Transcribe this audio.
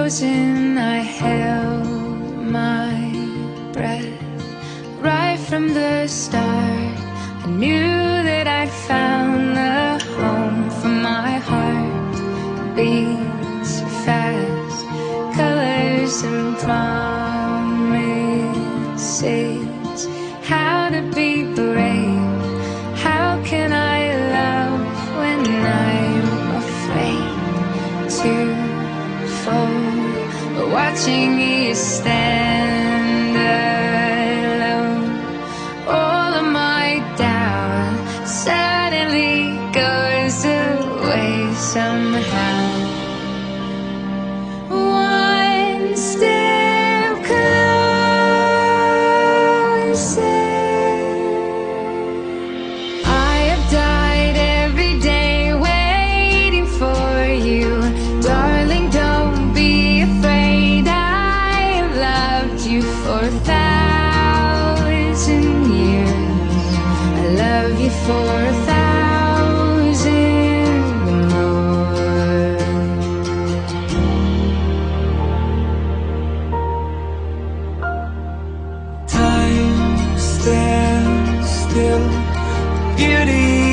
frozen, I held my breath. Right from the start, I knew that I'd found the home for my heart. Beats fast, colors and promises. How to be brave, how can I love when I'm afraid to fall? Watching you stand alone, all of my doubt suddenly goes away somehow. One step closer. I have died every day waiting for you, darling. Don't be afraid. I've loved you for 1,000 years. I love you for 1,000 more. Time stands still, beauty